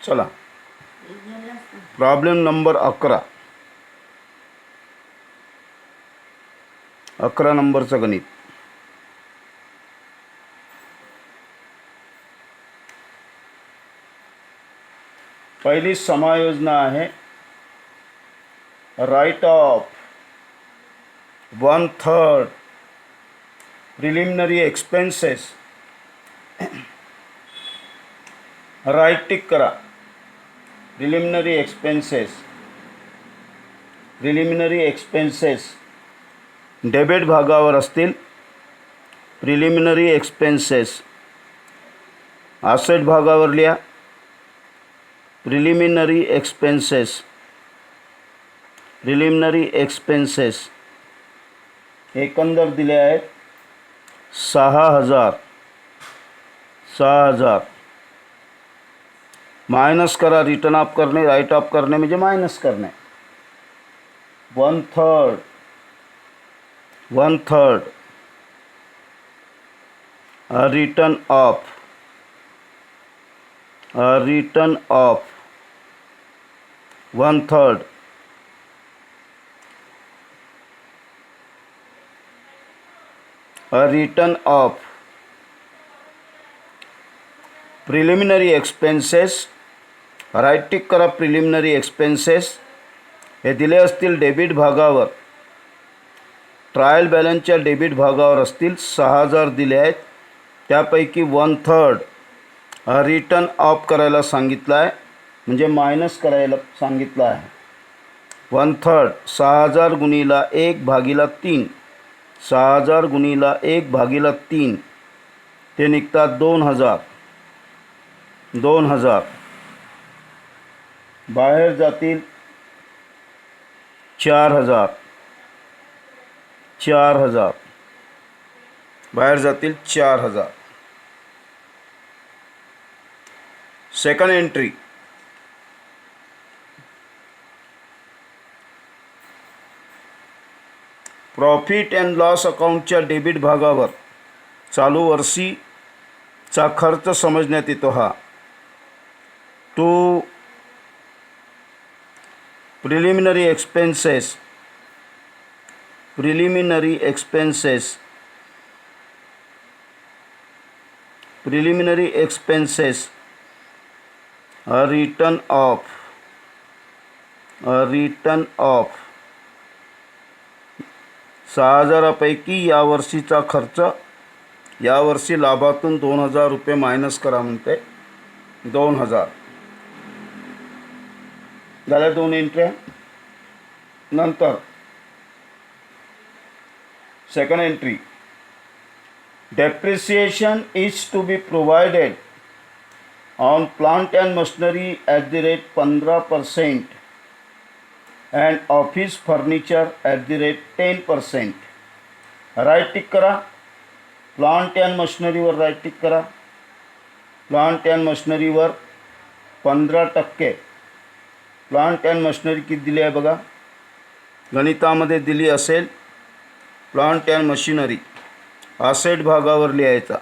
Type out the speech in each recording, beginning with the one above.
चला, problem number 11 नंबरचं गणित. पहिली समायोजना आहे. Write off 1/3 preliminary expenses. Right tick करा. प्रिलिमिनरी एक्सपेन्सेस डेबिट भागावर असतील. प्रिलिमिनरी एक्सपेन्सेस असेट भागावर लिहा. प्रिलिमिनरी एक्सपेन्सेस एकंदर दिले आहेत 6,000. मायनस करा. रिटर्न ऑफ करणे, राईट ऑफ करणे म्हणजे मायनस करणे. 1/3 written off 1/3 written off preliminary expenses. Right tick करा. प्रिलिमिनरी एक्सपेन्सेस हे दिले असतील डेबिट भागावर. ट्रायल बॅलन्सच्या डेबिट भागावर असतील. 6,000 दिले आहेत. त्यापैकी 1/3 रिटर्न ऑफ करायला सांगितलं आहे, म्हणजे मायनस करायला सांगितलं आहे. 1/3 6,000 गुणिला 1/3. 6,000 गुणिला 1/3 ते निघतात 2,000. बाहेर जातील 4,000. बाहेर जातील 4,000. Second entry. Profit and loss अकाउंटच्या डेबिट भागावर चालू वर्षीचा खर्च समजण्यात येतो. हा to preliminary expenses written off 6,000 पैकी यावर्षीचा खर्च. यावर्षी लाभातून 2,000 रुपये मायनस करा म्हणते. 2,000 झाल्या 2 एंट्र्या. नंतर second entry. Depreciation is to be provided on plant and machinery at the rate 15% and office furniture at the rate 10%. Right tick करा. प्लांट अँड मशिनरीवर राईट टिक करा. प्लांट अँड मशिनरीवर 15%. प्लांट अँड मशिनरी किती दिली आहे बघा. गणितामध्ये दिली असेल. प्लांट अँड मशिनरी असेट भागावर लिहायचा.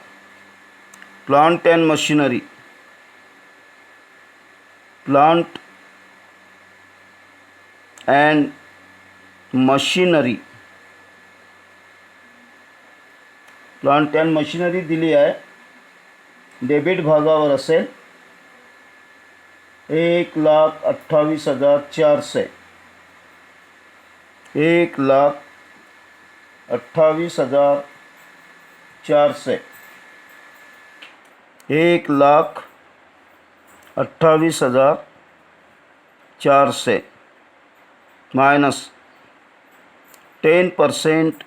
Plant and machinery plant and machinery दिली आहे. डेबिट भागावर असेल 1,28,400. 1,28,400. 1,28,400 मायनस 10%.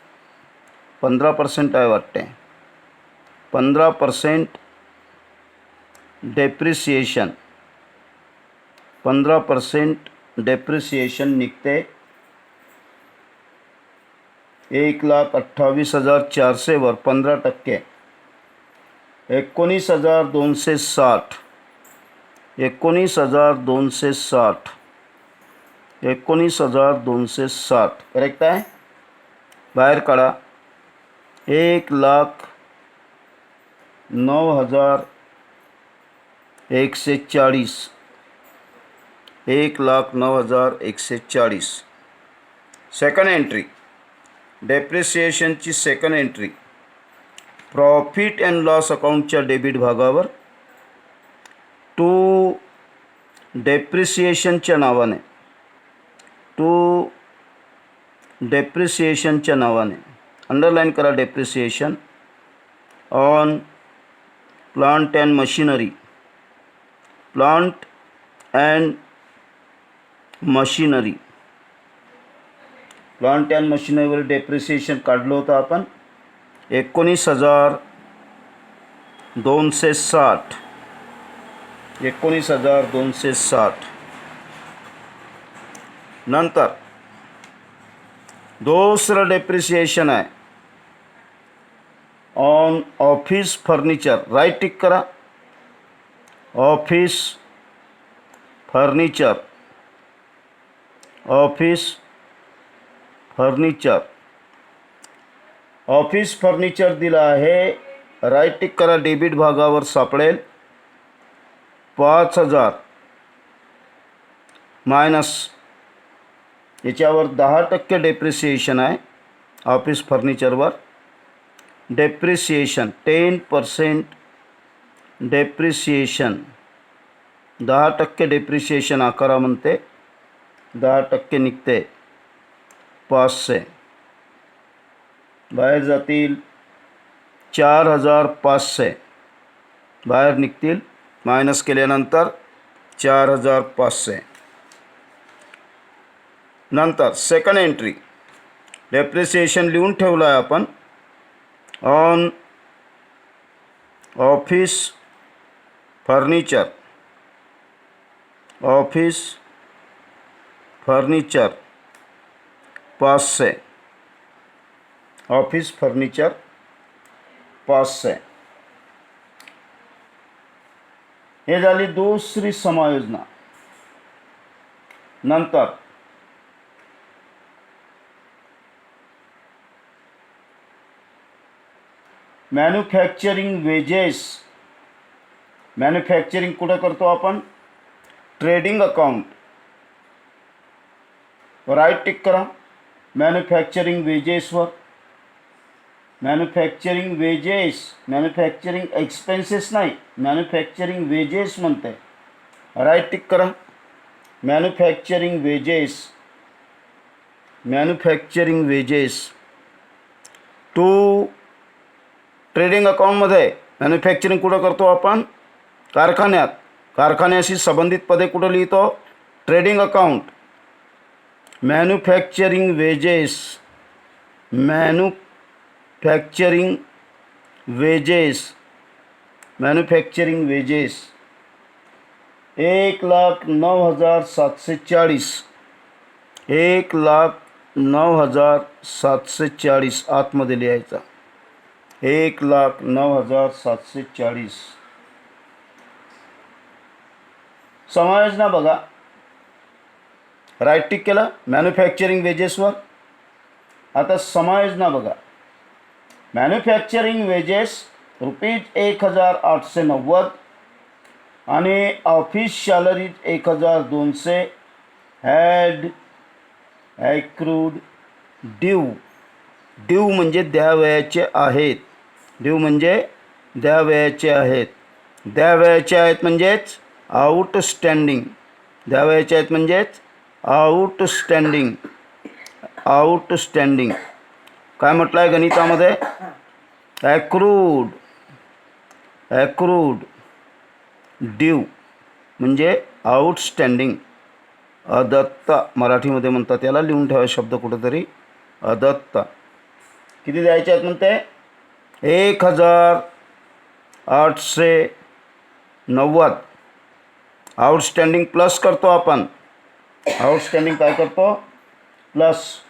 15% आहे वाटते. 15% डेप्रिसिएशन. 15% डेप्रिसिएशन निघते. 1,28,400 वर 15% 19,260. 19,260 करेक्ट आहे. बाहेर काढा. 1,09,140 1,09,140. सेकंड एंट्री डेप्रिसिएशनची second entry profit and loss अकाउंटच्या डेबिट भागावर टू डेप्रिसिएशनच्या नावाने अंडरलाईन करा depreciation on plant and machinery plant and मशिनरीवर डेप्रिसिएशन काढलं होतं आपण 19,260. नंतर दुसरं डेप्रिसिएशन आहे on office furniture. Right tick करा. ऑफिस फर्निचर दिलं आहे. राईट टिक करा. डेबिट भागावर सापडेल 5,000 मायनस याच्यावर 10% डेप्रिसिएशन आहे. ऑफिस फर्निचरवर डेप्रिसिएशन 10% डेप्रिसिएशन 10% डेप्रिसिएशन आकारा म्हणते 10% निघते 500. बाहेर जातील 4,500 बाहेर निघतील. मायनस केल्यानंतर 4,500. नंतर सेकंड एंट्री डेप्रिसिएशन लिहून ठेवलं आहे आपण on office furniture 500. Office furniture 500. हे झाली दुसरी समायोजना. नंतर मॅन्युफॅक्चरिंग वेजेस. मॅन्युफॅक्चरिंग कुठं करतो आपण? Trading account. राईट टिक करा. मॅन्युफॅक्चरिंग वेजेसवर मॅन्युफॅक्चरिंग एक्सपेन्सेस नाही, मॅन्युफॅक्चरिंग वेजेस म्हणते. राईट टिक करा. मॅन्युफॅक्चरिंग वेजेस टू ट्रेडिंग अकाउंटमध्ये मॅन्युफॅक्चरिंग कुठं करतो आपण? कारखान्यात. कारखान्याशी संबंधित पदे कुठं लिहितो? Trading account. Manufacturing wedges 1,09,740. 1,09,740 आतमध्ये लिहायचा. 1,09,740. समायोजना बघा. राईट टिक केलं मॅन्युफॅक्चरिंग वेजेसवर. आता समायोजना बघा. मॅन्युफॅक्चरिंग वेजेस ₹1,890 आणि office salary 1,200 had accrued due. Due म्हणजे द्यावयाचे आहेत. द्यावयाचे आहेत म्हणजेच आउटस्टँडिंग. आउटस्टँडिंग काय म्हटलं आहे गणितामध्ये? ॲक्रूड ड्यू म्हणजे आउटस्टँडिंग. अदत्त मराठीमध्ये म्हणतात त्याला. लिहून ठेवा शब्द कुठंतरी. अदत्त. किती द्यायचे आहेत म्हणते? 1,890. आउटस्टँडिंग प्लस करतो आपण. आउटस्टँडिंग काय करतो? प्लस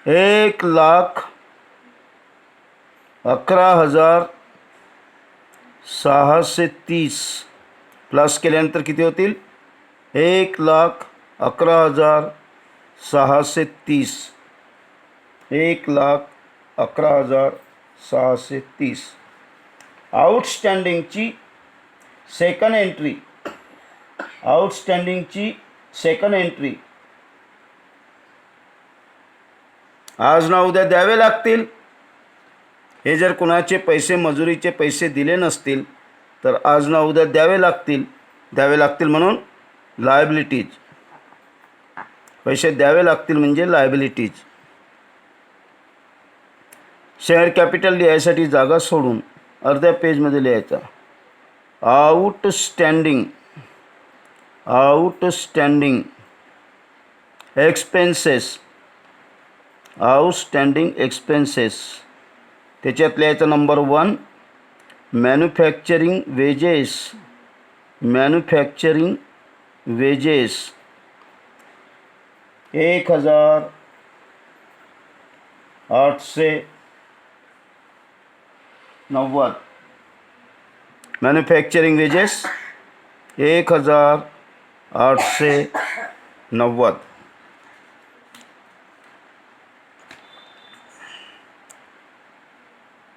1,11,630 प्लस केल्यानंतर किती होतील? 1,11,630. 1,11,630. आउटस्टँडिंगची सेकंड एंट्री आउटस्टँडिंगची सेकंड एंट्री आज ना उद्या द्यावे लागतील. हे जर कुणाचे पैसे मजुरीचे पैसे दिले नसतील तर आज ना उद्या द्यावे लागतील म्हणून लायबिलिटीज. पैसे द्यावे लागतील म्हणजे लायबिलिटीज. शेअर कॅपिटल लिहायसाठी जागा सोडून अर्ध्या पेजमध्ये लिहायचा आउटस्टँडिंग एक्सपेन्सेस. आउटस्टँडिंग एक्सपेन्सेस त्याच्यात लिहायचं number 1 manufacturing wedges. 1890. Manufacturing wedges 1890.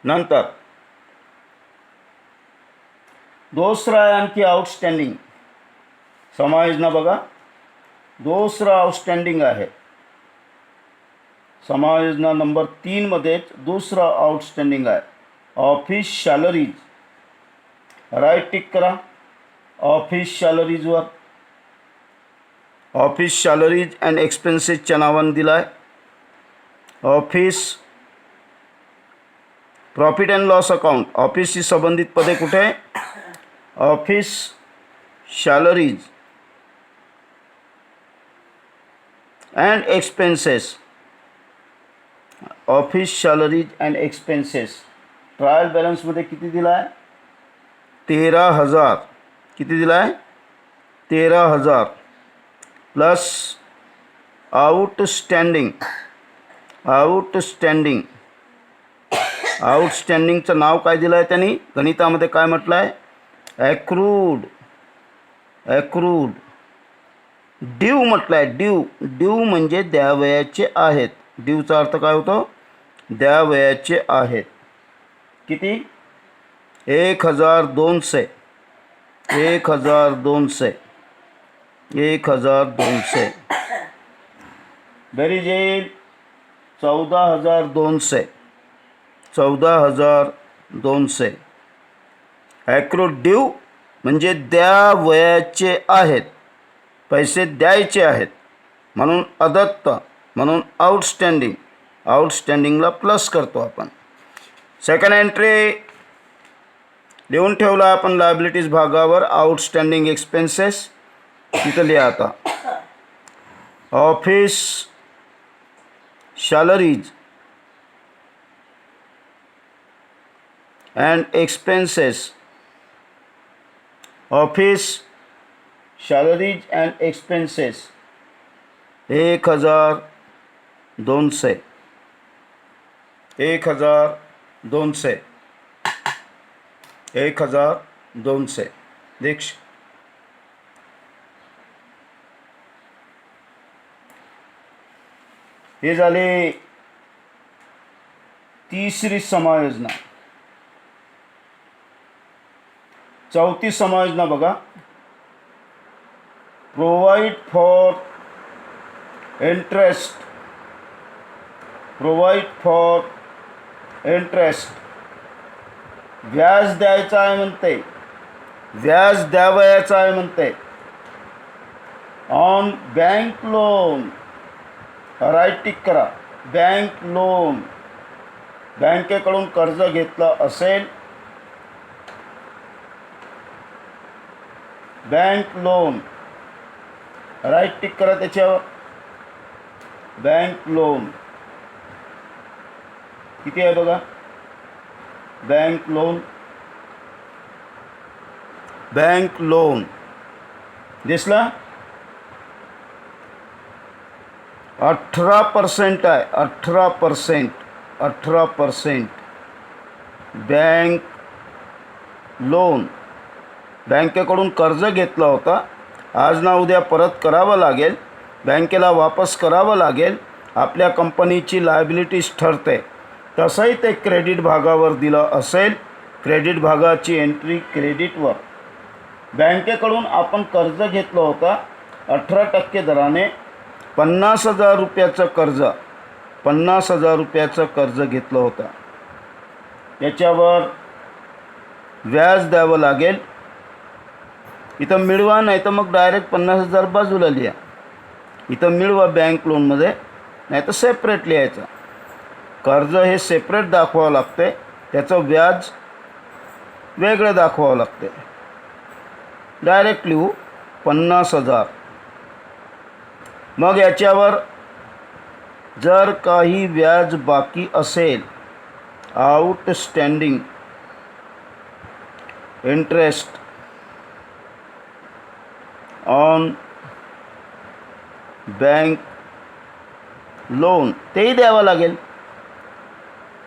नंतर दुसरा आहे आणखी आउटस्टँडिंग समायोजना. बघा दुसरा आउटस्टँडिंग आहे समायोजना नंबर 3 मध्येच दुसरा आउटस्टँडिंग आहे ऑफिस सॅलरीज. राईट टिक करा ऑफिस सॅलरीजवर. ऑफिस सॅलरीज अँड एक्सपेन्सेसच्या नावाने दिला आहे. Office profit and loss account ऑफिसशी संबंधित पदे कुठे आहे? Office salaries and expenses. Office salaries and expenses trial बॅलन्समध्ये किती दिला आहे? 13,000. किती दिला आहे? 13,000 प्लस आउटस्टँडिंगचं नाव काय दिलं आहे त्यांनी? गणितामध्ये काय म्हटलं आहे? ॲक्रूड. ड्यू म्हटलं आहे. ड्यू म्हणजे द्यावयाचे आहेत. ड्यूचा अर्थ काय होतो? द्यावयाचे आहेत. किती? 1,200. 1,200 बेरीज येईल 14,200. ॲक्रूड ड्यू म्हणजे द्यावयाचे आहेत, पैसे द्यायचे आहेत म्हणून अदत्त, म्हणून आउटस्टँडिंगला प्लस करतो आपण. सेकंड एंट्री लिहून ठेवला आपण लायबिलिटीज भागावर आउटस्टँडिंग एक्सपेन्सेस. तिथं लिहा आता office salaries and expenses. Office salaries and expenses 1,200. 1,200 देख. हे झाले तिसरी समायोजना. चौथी समायोजना बघा. Provide for interest. व्याज द्यायचं आहे म्हणते, व्याज द्यावयाचं आहे म्हणते. On bank loan. Right tick करा. बँक लोन बँकेकडून कर्ज घेतलं असेल, बँक लोन राईट टिक करा त्याच्यावर. बँक लोन किती आहे बघा. बँक लोन दिसला. 18% आहे. 18% बँक लोन. बँकेकडून कर्ज घेतला होता, आज ना उद्या परत करावं लागेल, बँकेला वापस करावं लागेल, आपल्या कंपनीची लायबिलिटीज ठरते. तसंही ते क्रेडिट भागावर दिलं असेल. क्रेडिट भागाची एंट्री क्रेडिटवर. बँकेकडून आपण कर्ज घेतलं होतं 18% दराने 50,000 रुपयाचं कर्ज, 50,000 रुपयाचं कर्ज घेतलं होतं. याच्यावर व्याज द्यावं लागेल. इथं मिळवा, नाही तर मग डायरेक्ट 50,000 बाजूला लिहा. इथं मिळवा बँक लोनमध्ये, नाही तर सेपरेट लिहायचं. कर्ज हे सेपरेट दाखवावं लागते, त्याचं व्याज वेगळं दाखवावं लागते. डायरेक्ट लिहू 50,000. मग याच्यावर जर काही व्याज बाकी असेल, outstanding interest on bank loan, तेही द्यावं लागेल.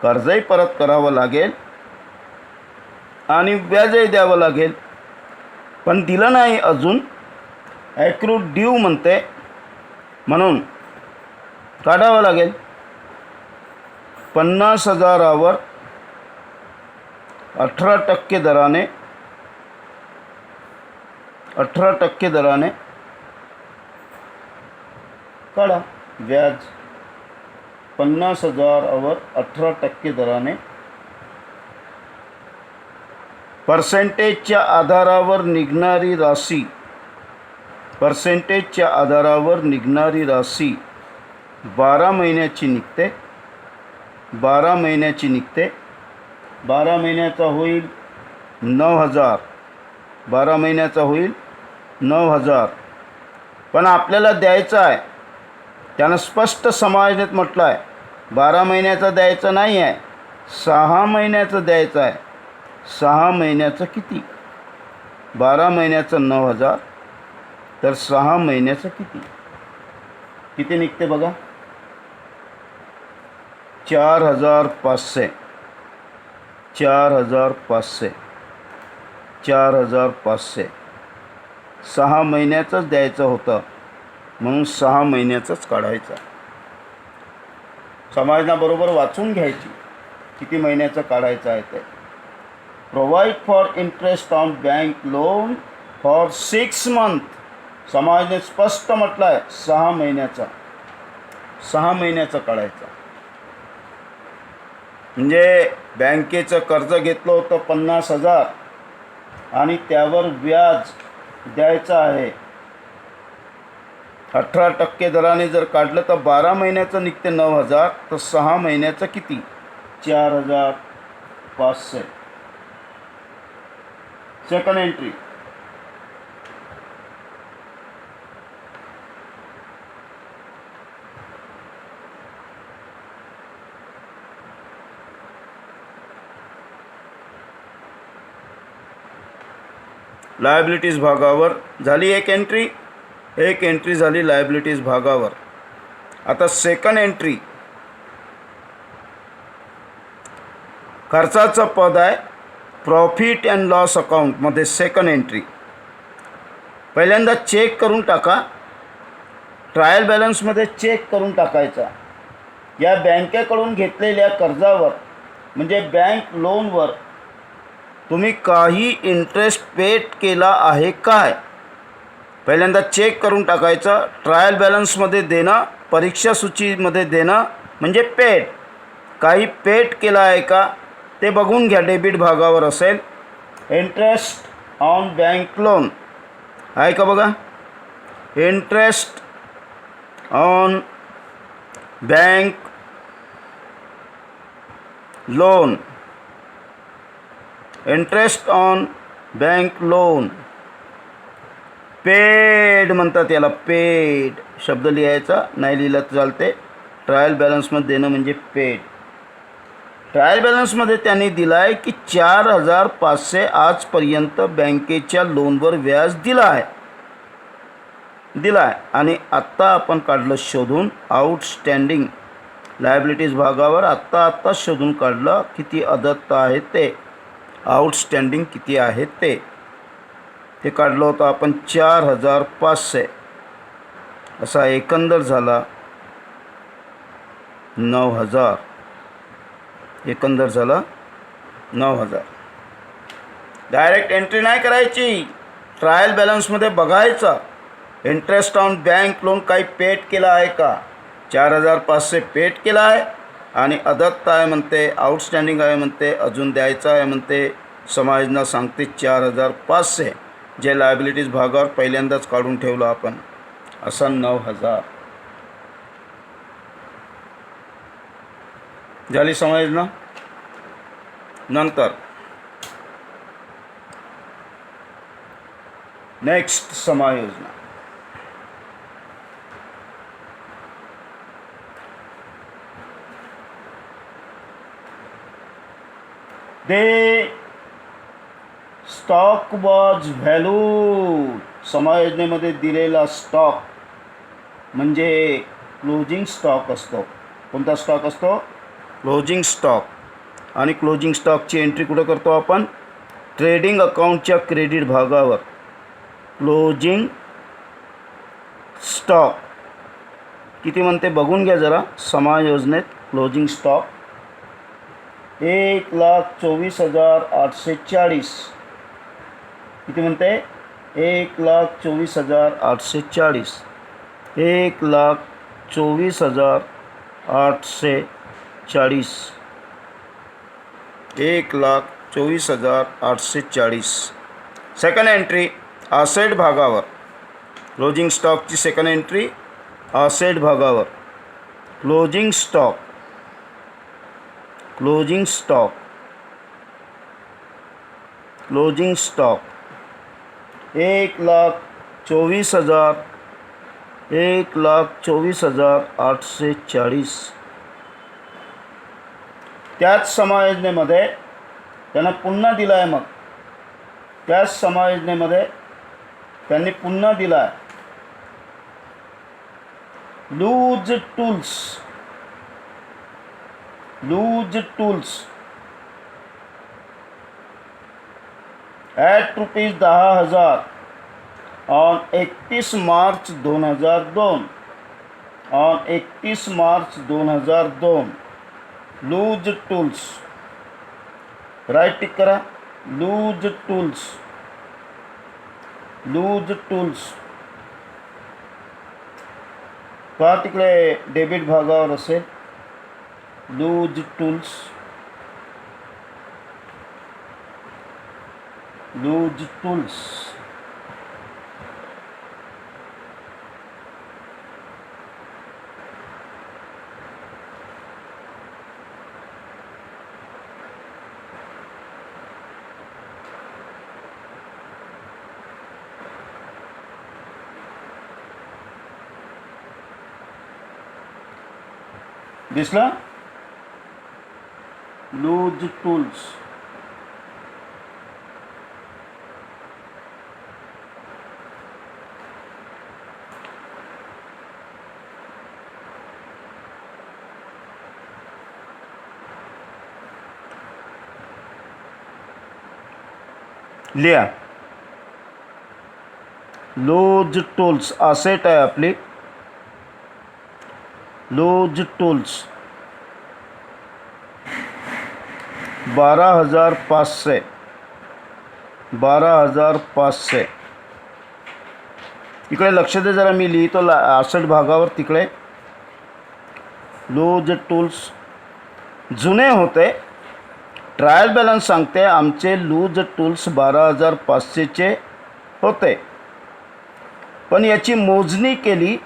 कर्जही परत करावं लागेल आणि व्याजही द्यावं लागेल. पण दिलं नाही अजून, ॲक्रूड ड्यू म्हणते, म्हणून काढावं लागेल. 50,000वर 18% दराने, 18% दराने काढा व्याज. 50,000वर 18% दराने. पर्सेंटेजच्या आधारावर निघणारी राशी, पर्सेंटेजच्या आधारावर निघणारी राशी 12 महिन्याची निघते. 12 महिन्याची निघते. 12 महिन्याचा होईल 9,000. 12 महिन्याचा होईल 9,000. पण आपल्याला द्यायचं आहे, त्यानं स्पष्ट समाजनेत म्हटलं आहे 12 महिन्याचं द्यायचं नाही आहे, 6 महिन्याचं द्यायचं आहे. 6 महिन्याचं किती? 12 महिन्याचं 9,000, तर 6 महिन्याचं किती? किती निघते बघा? 4,500. 4,500. 4,500. 6 महिन्याचंच द्यायचं होतं, म्हणून 6 महिन्याचंच काढायचं. समाजनाबरोबर वाचून घ्यायची किती महिन्याचं काढायचं आहे ते. Provide for interest on bank loan for 6 month. समाजने स्पष्ट म्हटलं आहे 6 महिन्याचा. 6 महिन्याचं काढायचं. म्हणजे बँकेचं कर्ज घेतलं होतं 50,000 आणि त्यावर व्याज द्यायचं आहे. 18% दराने जर काढलं तर 12 महिन्याचं निघते 9,000, तर 6 महिन्याचं किती? 4,500. Second entry. लायबिलिटीज भागावर झाली एक एंट्री. एक एंट्री झाली लायबिलिटीज भागावर. आता सेकंड एंट्री. खर्चाचं पद आहे प्रॉफिट अँड लॉस अकाउंटमध्ये सेकंड एंट्री. पहिल्यांदा चेक करून टाका. ट्रायल बॅलन्समध्ये चेक करून टाकायचा. या बँकेकडून घेतलेल्या कर्जावर, म्हणजे बँक लोनवर तुम्ही काही इंटरेस्ट पेड केला आहे काय? पहिल्यांदा चेक करून टाकायचं. ट्रायल बॅलन्समध्ये देणं, परीक्षा सूचीमध्ये देणं म्हणजे पेड. काही पेड केला आहे का ते बघून घ्या. डेबिट भागावर असेल इंटरेस्ट ऑन बँक लोन आहे का बघा. Interest on bank loan. Interest on bank loan. Paid म्हणतात याला. पेड शब्द लिहायचा, नाही लिहिलं तर चालते. ट्रायल बॅलन्समध्ये देणं म्हणजे पेड. ट्रायल बॅलन्समध्ये त्यांनी दिला आहे की 4,500 आजपर्यंत बँकेच्या लोनवर व्याज दिला आहे. आणि आत्ता आपण काढलं शोधून आउटस्टँडिंग लायबिलिटीज भागावर. आत्ता शोधून काढलं किती अदत्त आहे ते, आउटस्टँडिंग किती आहे ते काढलं होतं आपण. 4,500 असा एकंदर झाला 9,000. एकंदर झाला 9,000. डायरेक्ट एंट्री नाही करायची. ट्रायल बॅलन्समध्ये बघायचा इंटरेस्ट ऑन बँक लोन काही पेड केला आहे का. 4,500 पेड केला आहे आणि अदत्त आहे म्हणते, आउटस्टँडिंग आहे म्हणते, अजून द्यायचं आहे म्हणते. समायोजना सांगते 4,500, जे लायबिलिटीज भागावर पहिल्यांदाच काढून ठेवलं आपण, असा 9,000 झाली समायोजना. नंतर नेक्स्ट समायोजना दे स्टॉक वॉज व्हॅल्यू. समायोजनेमध्ये दिलेला स्टॉक म्हणजे क्लोजिंग स्टॉक असतो. कोणता स्टॉक असतो? Closing stock. आणि क्लोजिंग स्टॉकची एंट्री कुठं करतो आपण? ट्रेडिंग अकाउंटच्या क्रेडिट भागावर. क्लोजिंग स्टॉक किती म्हणते बघून घ्या जरा समायोजनेत. क्लोजिंग स्टॉक 1,24,840 किती म्हणते? 1,24,840. 1,24,840. 1,24,840. सेकंड एंट्री असेट भागावर. क्लोजिंग स्टॉकची सेकंड एंट्री असेट भागावर. Closing stock. Closing stock. Closing stock 1,24,000. 1,24,840. त्याच समायोजनेमध्ये त्यांना पुन्हा दिला आहे. मग त्याच समायोजनेमध्ये त्यांनी पुन्हा दिला आहे loose tools. Loose tools at ₹10,000 on 31 March 2002. On 31 March 2002 loose tools. Right tick करा. Loose tools. लूज टूल्स का तिकडे डेबिट भागावर असेल. Loose tools. लूज टूल्स दिसला. Loose tools. लिहा. लूज टूल्स असेट आहे आपली. लूज टूल्स 12,500. 12,500. इकडे लक्ष दे जरा, मी लिहितो असेट भागावर. तिकडे लूज टूल्स जुने होते. ट्रायल बॅलन्स सांगते आमचे लूज टूल्स 12,500चे होते, पण याची मोजणी केली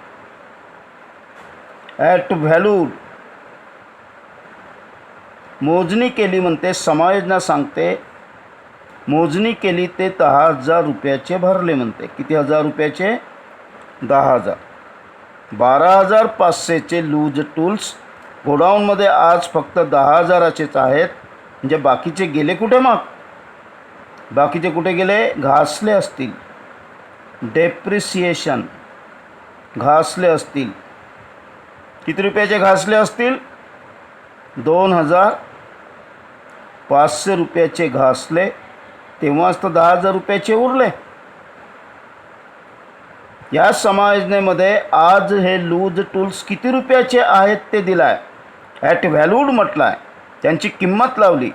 ॲट व्हॅल्यू. मोजणी केली म्हणते, समायोजना सांगते मोजणी केली ते 10,000 रुपयाचे भरले म्हणते. किती हजार रुपयाचे? 10,000. 12,500चे लूज टूल्स गोडाऊनमध्ये आज फक्त 10,000चेच आहेत. म्हणजे बाकीचे गेले कुठे? मग बाकीचे कुठे गेले? घासले असतील. डेप्रिसिएशन घासले असतील. किती रुपयाचे घासले असतील? 2,500 रुपयाचे घासले. तेव्हाच तर 10,000 रुपयाचे उरले. या समायोजनेमध्ये आज हे लूज टूल्स किती रुपयाचे आहेत ते दिलं आहे. ॲट व्हॅल्यूड म्हटलं आहे. त्यांची किंमत लावली.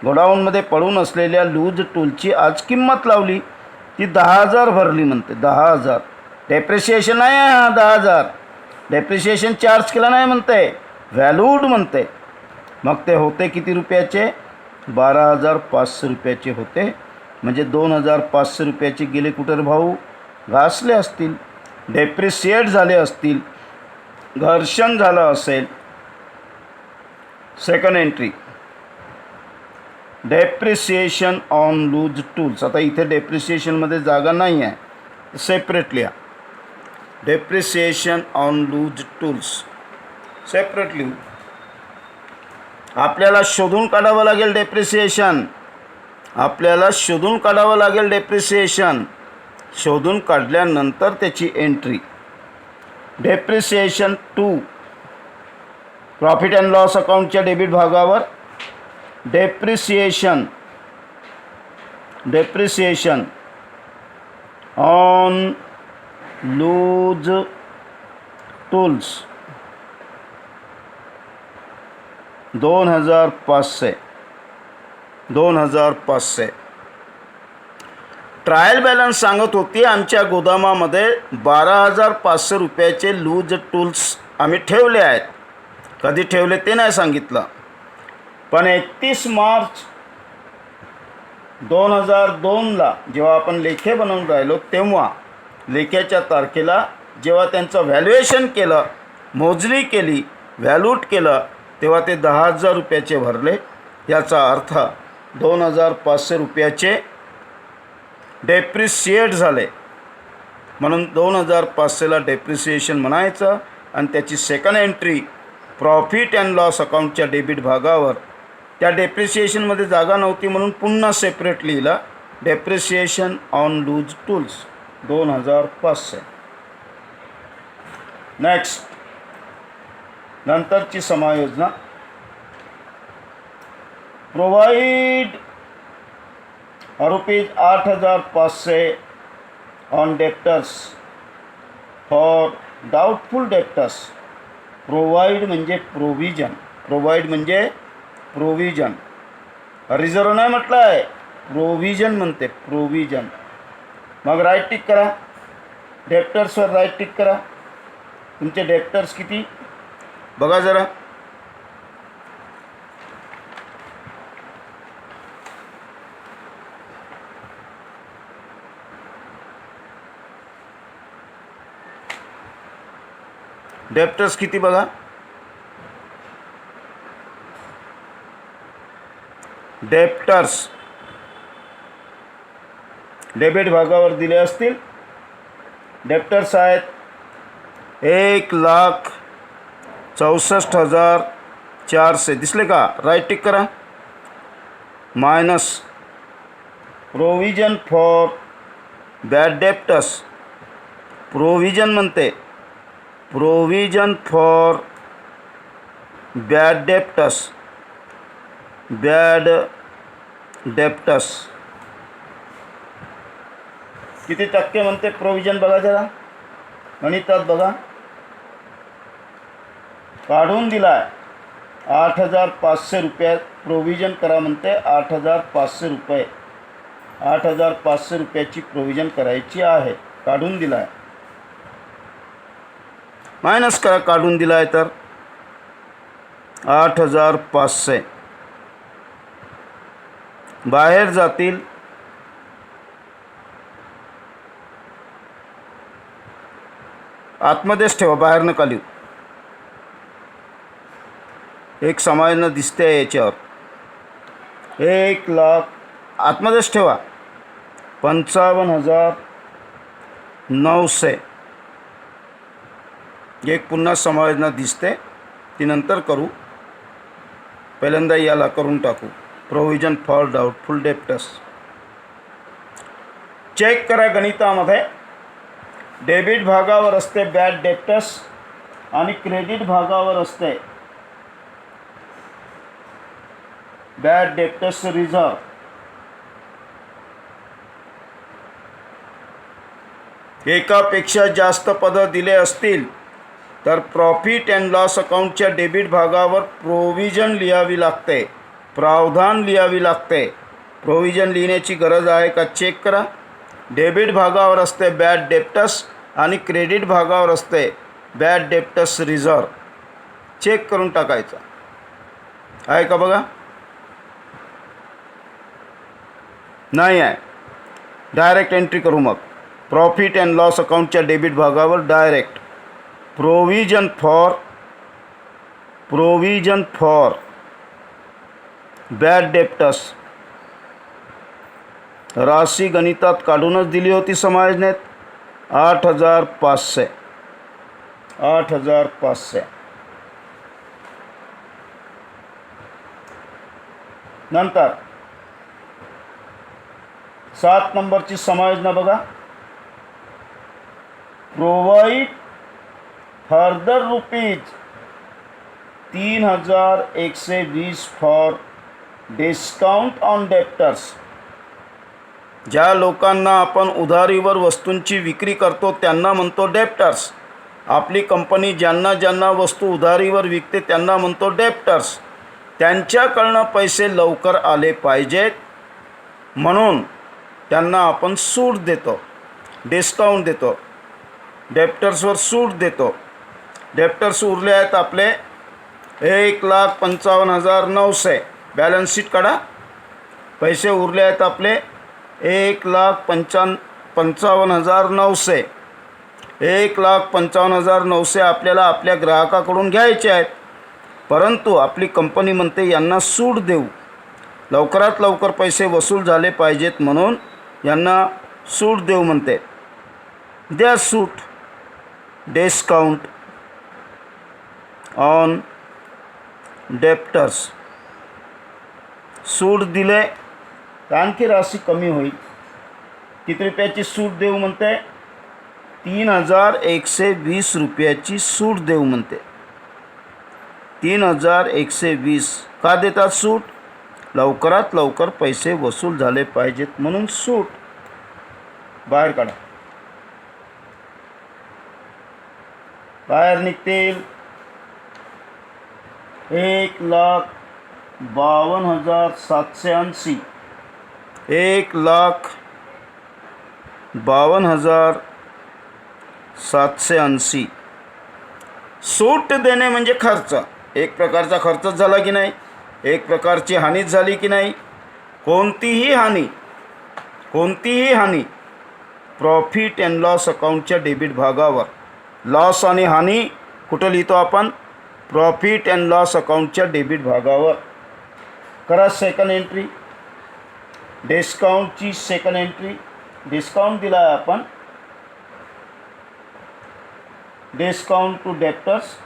गोडाऊनमध्ये पडून असलेल्या लूज टूलची आज किंमत लावली. ती 10,000 भरली म्हणते, 10,000. डेप्रिसिएशन नाही आहे हा 10,000. डेप्रिसिएशन चार्ज केला नाही म्हणते, व्हॅल्यूड म्हणते. मग ते होते किती रुपयाचे? 12,500 रुपयाचे होते. म्हणजे 2,500 रुपयाचे गेले कुठे रे भाऊ? घासले असतील, डेप्रिसिएट झाले असतील, घर्षण झालं असेल. Second entry, depreciation on loose tools. आता इथे डेप्रिसिएशनमध्ये जागा नाही आहे, सेपरेट लिहा. Depreciation on loose tools separate लिहू. आपल्याला शोधून काढावं लागेल डेप्रिसिएशन. आपल्याला शोधून काढावं लागेल डेप्रिसिएशन. शोधून काढल्यानंतर त्याची एंट्री. डेप्रिसिएशन 2 प्रॉफिट अँड लॉस अकाउंटच्या डेबिट भागावर depreciation on loose tools 2,500. Trial balance सांगत होती आमच्या गोदामामध्ये 12,500 रुपयाचे लूज टूल्स आम्ही ठेवले आहेत. कधी ठेवले ते नाही सांगितलं, पण 31 मार्च 2002ला जेव्हा आपण लेखे बनवून राहिलो, तेव्हा लेख्याच्या तारखेला जेव्हा त्यांचं व्हॅल्युएशन केलं, मोजणी केली, व्हॅल्यूट केलं, तेव्हा ते 10,000 रुपयाचे भरले. याचा अर्थ 2,500 रुपयाचे डेप्रिसिएट झाले. म्हणून 2,500ला डेप्रिसिएशन म्हणायचं. आणि त्याची second entry profit and loss अकाउंटच्या डेबिट भागावर. त्या डेप्रिसिएशनमध्ये जागा नव्हती म्हणून पुन्हा सेपरेट लिहिला. Depreciation on loose tools 2,500. Next, नंतरची समायोजना. Provide ₹8,500 on debtors for doubtful debtors. Provide म्हणजे प्रोव्हिजन. प्रोवाइड म्हणजे प्रोव्हिजन. रिझर्व नाही म्हटलं आहे, प्रोव्हिजन म्हणते, प्रोव्हिजन. मग राईट टिक करा. डेप्टर्सवर राईट टिक करा. तुमचे डेप्टर्स किती बघा जरा. डेप्टर्स किती बघा. डेप्टर्स डेबिट भागावर दिले असतील. डेप्टर्स आहेत 1,64,400. दिसले का? राईट टिक करा. Minus provision for bad debtors. Provision म्हणते, provision for bad debtors. Bad debtors किती टक्के म्हणते प्रोव्हिजन बघा जरा. गणितात बघा. काढून दिला आहे 8,500 रुपयात प्रोव्हिजन करा म्हणते. 8,500 रुपये, 8,500 रुपयाची प्रोव्हिजन करायची आहे. काढून दिला आहे. मायनस करा. काढून दिला आहे तर 8,500 बाहेर जातील. आतमध्येच ठेवा, बाहेर नका लिहू. एक समायोजन दिसते आहे याच्यावर. 1,00,000 आतमध्येच ठेवा. 55,900 एक पुन्हा समायोजना दिसते, ती नंतर करू. पहिल्यांदा याला करून टाकू. Provision for doubtful debtors. Check करा गणितामध्ये. डेबिट भागावर असते बॅड डेप्टर्स आणि क्रेडिट भागावर असते बॅड डेप्टर्स रिझर्व. एकापेक्षा जास्त पदं दिले असतील तर प्रॉफिट अँड लॉस अकाउंटच्या डेबिट भागावर प्रोव्हिजन लिहावी लागते, प्रावधान लिहावी लागते. प्रोव्हिजन लिहिण्याची गरज आहे का चेक करा. डेबिट भागावर असते बॅड डेप्टर्स आणि क्रेडिट भागावर असते बॅड डेप्टर्स रिझर्व. चेक करून टाकायचा आहे का बघा. नाही आहे, डायरेक्ट एंट्री करू. मग प्रॉफिट अँड लॉस अकाउंटच्या डेबिट भागावर direct provision for bad debtors राशी गणितात काढूनच दिली होती समायोजनेत 8,500. नंतर 7 नंबरची समायोजना बघा. Provide further ₹3,120 for discount on debtors. ज्या लोकांना आपण उधारीवर वस्तूंची विक्री करतो त्यांना म्हणतो डेप्टर्स. आपली कंपनी ज्यांना ज्यांना वस्तू उधारीवर विकते त्यांना म्हणतो डेप्टर्स. त्यांच्याकडनं पैसे लवकर आले पाहिजेत म्हणून त्यांना आपण सूट देतो, डिस्काउंट देतो, डेप्टर्सवर सूट देतो. डेप्टर्स उरले आहेत आपले 1,55,900. बॅलन्स शीट काढा. पैसे उरले आहेत आपले 1,55,900. 1,55,900 आपल्याला आपल्या ग्राहकाकडून घ्यायचे आहेत. परंतु आपली कंपनी म्हणते यांना सूट देऊ, लवकरात लवकर पैसे वसूल झाले पाहिजेत म्हणून यांना सूट देऊ म्हणते. द्या सूट. Discount on debtors. सूट दिले तर आणखी राशी कमी होईल. किती रुपयाची सूट देऊ म्हणते? 3,120 रुपयाची सूट देऊ म्हणते. 3,120. का देतात सूट? लवकरात लवकर पैसे वसूल झाले पाहिजेत म्हणून सूट. बाहेर काढा. बाहेर निघतील 1,52,780. 1,52,780. सूट देणे म्हणजे खर्च. एक प्रकारचा खर्चच झाला की नाही? एक प्रकारची हानीच झाली की नाही? कोणतीही हानी प्रॉफिट अँड लॉस अकाउंटच्या डेबिट भागावर. लॉस आणि हानी कुठं लिहितो आपण? प्रॉफिट अँड लॉस अकाउंटच्या डेबिट भागावर. करा सेकंड एंट्री. डिस्काउंटची सेकंड एंट्री. डिस्काउंट दिला आहे आपण. Discount to debtors.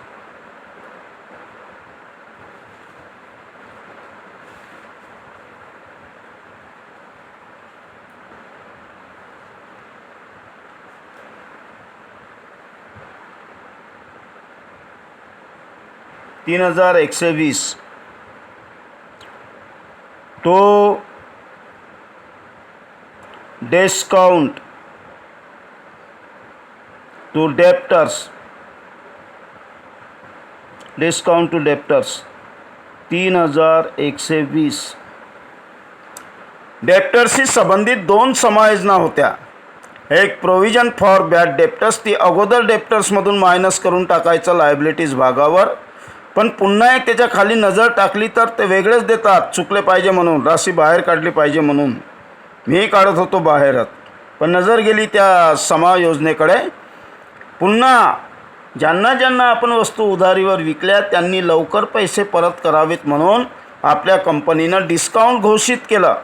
$3,120 to discount to debtors. Discount to debtors 3,120. डेप्टर्सशी संबंधित 2 समायोजना होत्या. एक प्रोव्हिजन फॉर बॅड डेप्टर्स. ती अगोदर डेप्टर्समधून मायनस करून टाकायचं लायबिलिटीज भागावर. पण पुन्हा एक त्याच्या खाली नजर टाकली तर ते वेगळेच देतात. चुकले पाहिजे म्हणून, राशी बाहेर काढली पाहिजे म्हणून. मी काढत होतो बाहेरच, पण नजर गेली त्या समायोजनेकडे. पुन्हा ज्यांना ज्यांना आपण वस्तू उधारीवर विकल्या त्यांनी लवकर पैसे परत करावेत म्हणून आपल्या कंपनीनं डिस्काउंट घोषित केलं.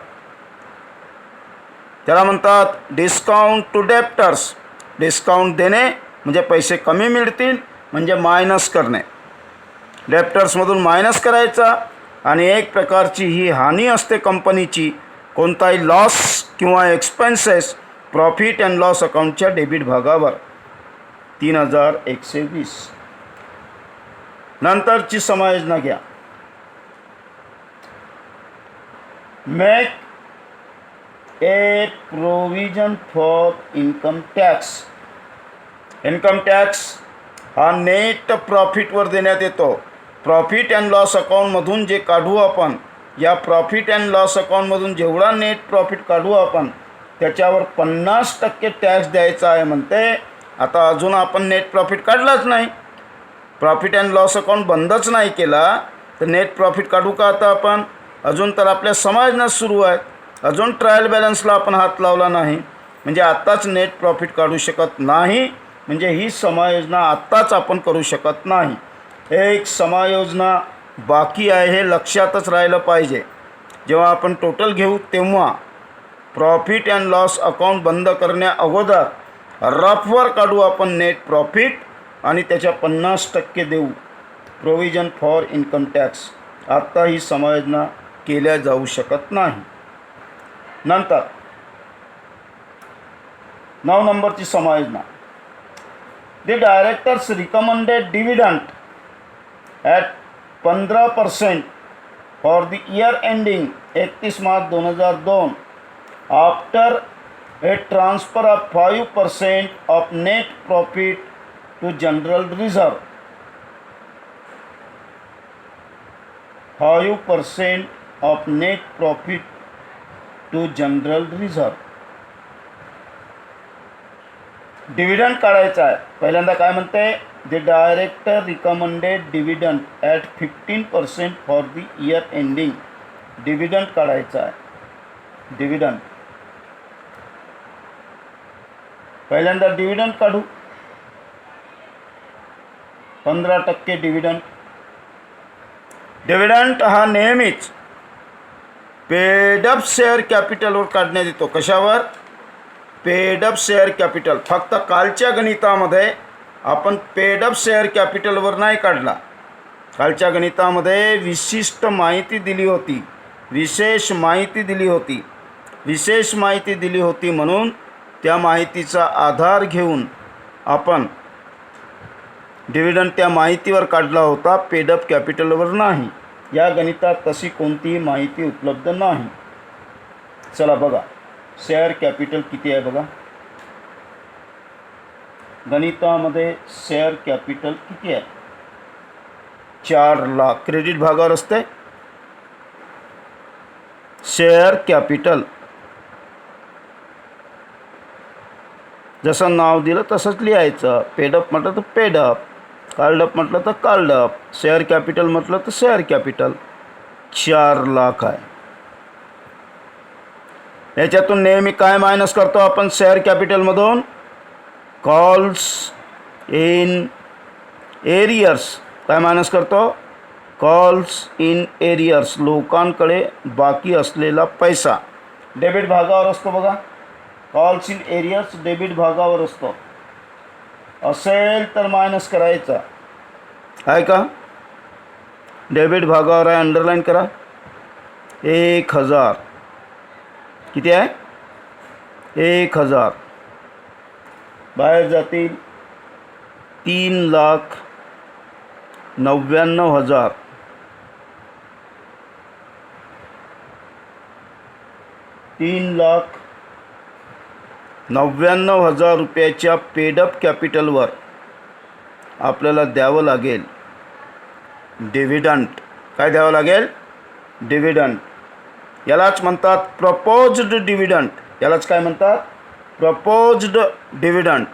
त्याला म्हणतात डिस्काउंट टू डेप्टर्स. डिस्काउंट देणे म्हणजे पैसे कमी मिळतील, म्हणजे मायनस करणे. डेप्टर्समधून मायनस करायचा. आणि एक प्रकारची ही हानी असते कंपनीची. कोणताही लॉस किंवा एक्सपेन्सेस प्रॉफिट अँड लॉस अकाउंटच्या डेबिट भागावर. 3,120. नंतरची समायोजना घ्या. Make a provision for income tax. Income tax हा नेट प्रॉफिटवर देण्यात येतो. प्रॉफिट अँड लॉस अकाउंटमधून जे काढू आपण, या प्रॉफिट अँड लॉस अकाउंटमधून जेवढा नेट प्रॉफिट काढू आपण त्याच्यावर 50% टॅक्स द्यायचा आहे म्हणते. आता अजून आपण नेट प्रॉफिट काढलाच नाही, प्रॉफिट अँड लॉस अकाउंट बंदच नाही केला, तर नेट प्रॉफिट काढू का आता आपण? अजून तर आपल्या समायोजनात सुरू आहे, अजून ट्रायल बॅलन्सला आपण हात लावला नाही, म्हणजे आत्ताच नेट प्रॉफिट काढू शकत नाही. म्हणजे ही समायोजना आत्ताच आपण करू शकत नाही. एक समायोजना बाकी आहे हे लक्षातच राहिलं पाहिजे. जेव्हा आपण टोटल घेऊ तेव्हा प्रॉफिट अँड लॉस अकाउंट बंद करण्या अगोदर रफवर काढू आपण नेट प्रॉफिट आणि त्याच्या 50% देऊ प्रोव्हिजन फॉर इन्कम टॅक्स. आत्ता ही समायोजना केल्या जाऊ शकत नाही. नंतर 9 नंबरची समायोजना, the directors recommended dividend at 15% for the year ending 31 March 2002 after a transfer of 5% of net profit to general reserve. 5% of net profit to general reserve. Dividend काढायचा आहे. पहिल्यांदा काय म्हणते, the director recommended dividend at 15% for the year ending. Dividend काढायचा आहे. Dividend पहिल्यांदा dividend काढू. 15% dividend. Dividend हा नेहमीच पेडअप शेअर कॅपिटलवर काढण्यात येतो. कशावर? Paid up share capital. फक्त कालच्या गणितामध्ये आपण पेडअप शेअर कॅपिटलवर नाही काढला. कालच्या गणितामध्ये विशिष्ट माहिती दिली होती, विशेष माहिती दिली होती, विशेष माहिती दिली होती म्हणून त्या माहितीचा आधार घेऊन आपण डिव्हिडंड त्या माहितीवर काढला होता, पेडअप कॅपिटलवर नाही. या गणितात तशी कोणतीही माहिती उपलब्ध नाही. चला बघा, शेअर कॅपिटल किती आहे बघा. गणितामध्ये शेअर कॅपिटल किती आहे? 4 लाख. क्रेडिट भागावर असते शेअर कॅपिटल. जसं नाव दिलं तसंच लिहायचं. पेडअप म्हटलं तर पेडअप, कार्डअप म्हटलं तर कार्डअप, शेअर कॅपिटल म्हटलं तर शेअर कॅपिटल. 4 लाख आहे. याच्यातून नेहमी काय मायनस करतो आपण शेअर कॅपिटलमधून? Calls in arrears. काय मायनस करतो? Calls in arrears. लोकांकडे बाकी असलेला पैसा डेबिट भागावर असतो बघा. कॉल्स इन एरियर्स डेबिट भागावर असतो. असेल तर मायनस करायचा आहे का? डेबिट भागावर आहे, अंडरलाईन करा. 1000 किती आहे? 1000. बाहेर जातील 3,99,000. 3,99,000 रुपयाच्या पेडअप कॅपिटलवर आपल्याला द्यावं लागेल डिव्हिडंड. काय द्यावं लागेल? डिव्हिडंड. यालाच म्हणतात प्रपोज्ड डिव्हिडंड. यालाच काय म्हणतात? Proposed dividend.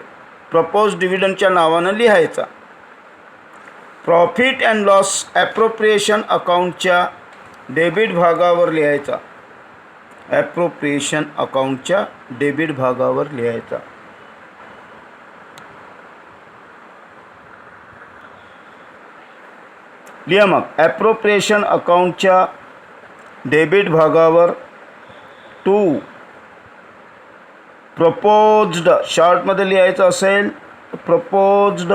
प्रपोज्ड डिव्हिडंडच्या नावानं लिहायचा. प्रॉफिट अँड लॉस ॲप्रोप्रिएशन अकाउंटच्या डेबिट भागावर लिहायचा. ॲप्रोप्रिएशन अकाउंटच्या डेबिट भागावर लिहायचा. लिहा मग. ॲप्रोप्रिएशन अकाउंटच्या डेबिट भागावर टू प्रपोज्ड, शॉर्टमध्ये लिहायचं असेल तर प्रपोज्ड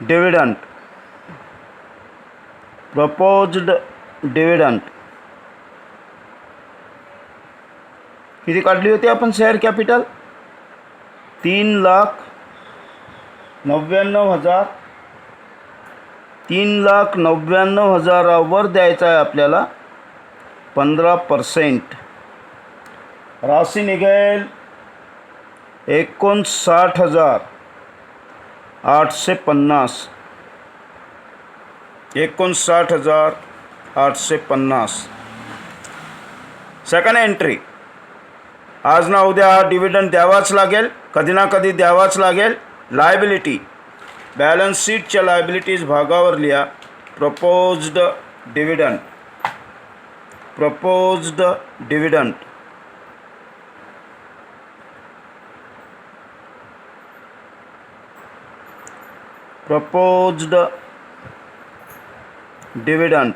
डिव्हिडंड. प्रपोज्ड डिव्हिडंड किती काढली होती आपण शेअर कॅपिटल? 3,99,000. 3,99,000वर द्यायचा आहे आपल्याला 15%. राशी निघेल 59,850. 59,850. सेकंड एंट्री, आज ना उद्या हा डिव्हिडंड द्यावाच लागेल, कधी ना कधी द्यावाच लागेल. लायबिलिटी, बॅलन्स शीटच्या लायबिलिटीज भागावर लिहा proposed dividend. Proposed dividend proposed dividend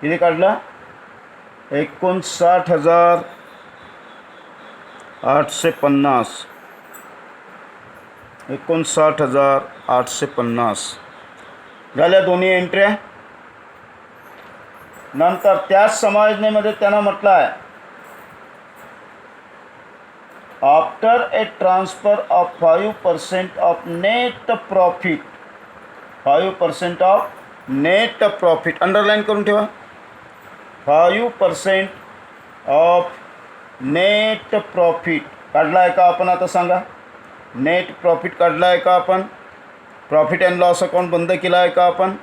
किती काढला? 59,850. 59,850 झाल्या दोन्ही एंट्र्या. नंतर त्याच समायोजनेमध्ये त्यांना म्हटलं आहे, after a transfer of 5% of net profit, 5% of net profit underline करून ठेवा. 5% ऑफ नेट प्रॉफिट काढला आहे का आपण? आता सांगा, नेट प्रॉफिट काढला आहे का आपण? प्रॉफिट अँड लॉस अकाउंट बंद केला आहे का आपण?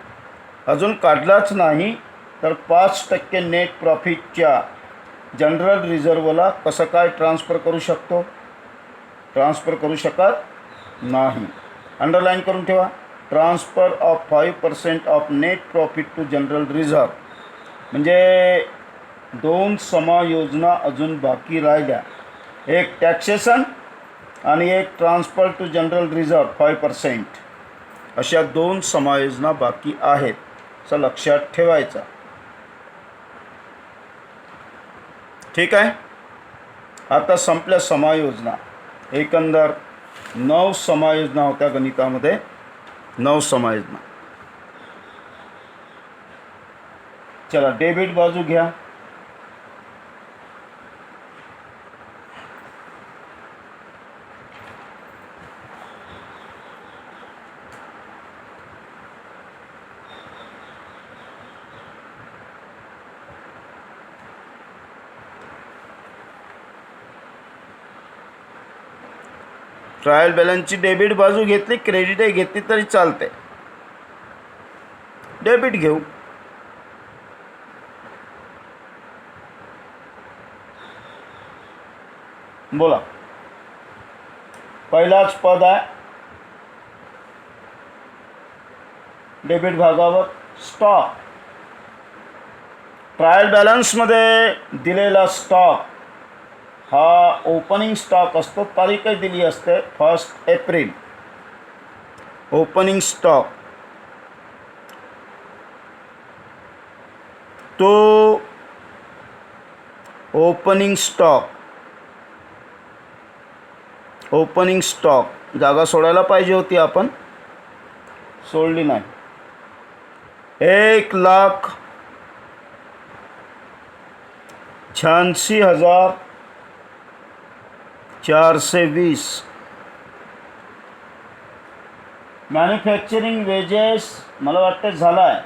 अजून काढलाच नाही तर 5% नेट प्रॉफिटच्या जनरल रिझर्वला कसं काय ट्रान्सफर करू शकतो? ट्रान्सफर करू शकत नाही. अंडरलाईन करून ठेवा. Transfer of 5% of net profit to general reserve म्हणजे दोन समायोजना अजून बाकी राहिल्या, एक टॅक्सेशन आणि एक ट्रान्सफर टू जनरल रिझर्व 5%. अशा दोन समायोजना बाकी आहेत, असं लक्षात ठेवायचं. ठीक आहे. आता संपल्या समायोजना. एकंदर 9 समायोजना होत्या गणितामध्ये, 9 समायोजना. चला डेबिट बाजू घ्या. ट्रायल बॅलन्सची डेबिट बाजू घेतली, क्रेडिट घेतली तरी चालते. डेबिट घेऊ. बोला. पहिलाच पद आहे डेबिट भागावर स्टॉक. ट्रायल बॅलन्समध्ये दिलेला स्टॉक हा ओपनिंग स्टॉक असतो. तारीखही दिली असते 1 एप्रिल. ओपनिंग स्टॉक तो ओपनिंग स्टॉक जागा सोडायला पाहिजे होती, आपण सोडली नाही. 1,86,420. मॅन्युफॅक्चरिंग वेजेस मला वाटतं झाला आहे.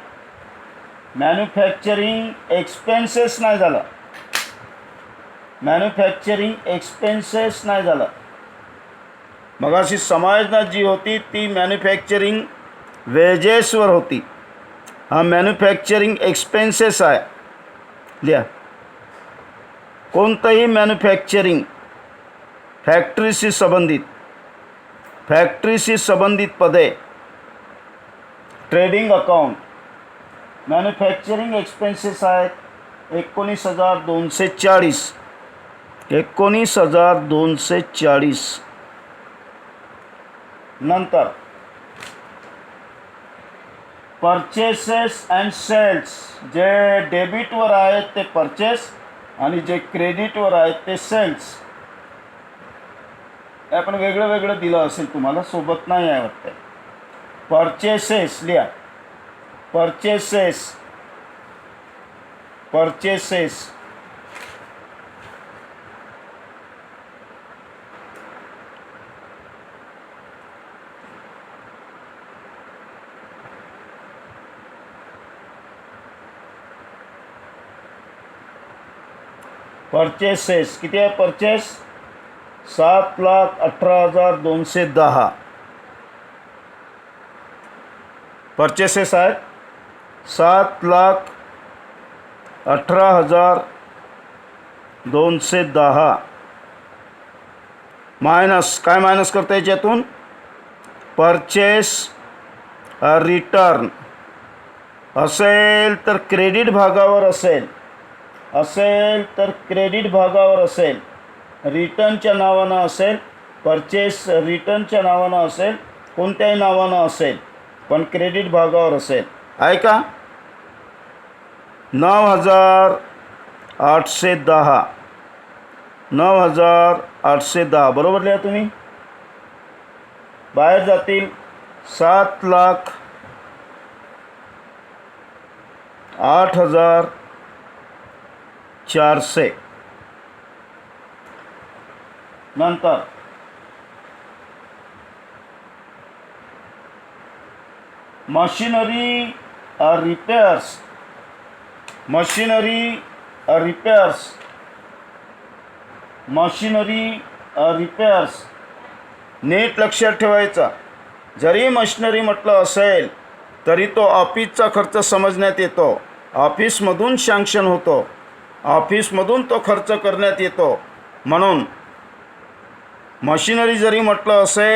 मॅन्युफॅक्चरिंग एक्सपेन्सेस नाही झाला. मॅन्युफॅक्चरिंग एक्सपेन्सेस नाही झाला. मगाशी समायोजना जी होती ती मॅन्युफॅक्चरिंग वेजेसवर होती. हा मॅन्युफॅक्चरिंग एक्सपेन्सेस आहे. लिहा. कोणतंही मॅन्युफॅक्चरिंग फॅक्टरीशी संबंधित पदे ट्रेडिंग अकाउंट मॅन्युफॅक्चरिंग एक्सपेन्सेस आहेत 19,240. 19,240. नंतर परचेसेस अँड सेल्स, जे डेबिटवर आहेत ते परचेस आणि जे क्रेडिटवर आहेत ते सेल्स. आपण वेगळं वेगळं दिलं असेल तुम्हाला, सोबत नाही आहे वाटतं. परचेसेस लिहा. परचेसेस परचेसेस किती आहे? परचेस 7,18,210 परचेसेस आहेत. 7,18,210 मायनस काय मायनस करता याच्यातून परचेस रिटर्न असेल तर क्रेडिट भागावर असेल तर क्रेडिट भागावर असेल, रिटर्नच्या नावानं असेल, परचेस रिटर्नच्या नावानं असेल, कोणत्याही नावानं असेल पण क्रेडिट भागावर असेल. आहे का? 9,810 9,810 बरोबर लिहा तुम्ही. बाहेर जातील 7,08,400. नंतर मशिनरी रिपेअर्स नीट लक्षात ठेवायचा. जरी मशिनरी म्हटलं असेल तरी तो ऑफिसचा खर्च समजण्यात येतो, ऑफिसमधून सँक्शन होतो, ऑफिसमधून तो खर्च करण्यात येतो. म्हणून मशिनरी जरी म्हटलं असेल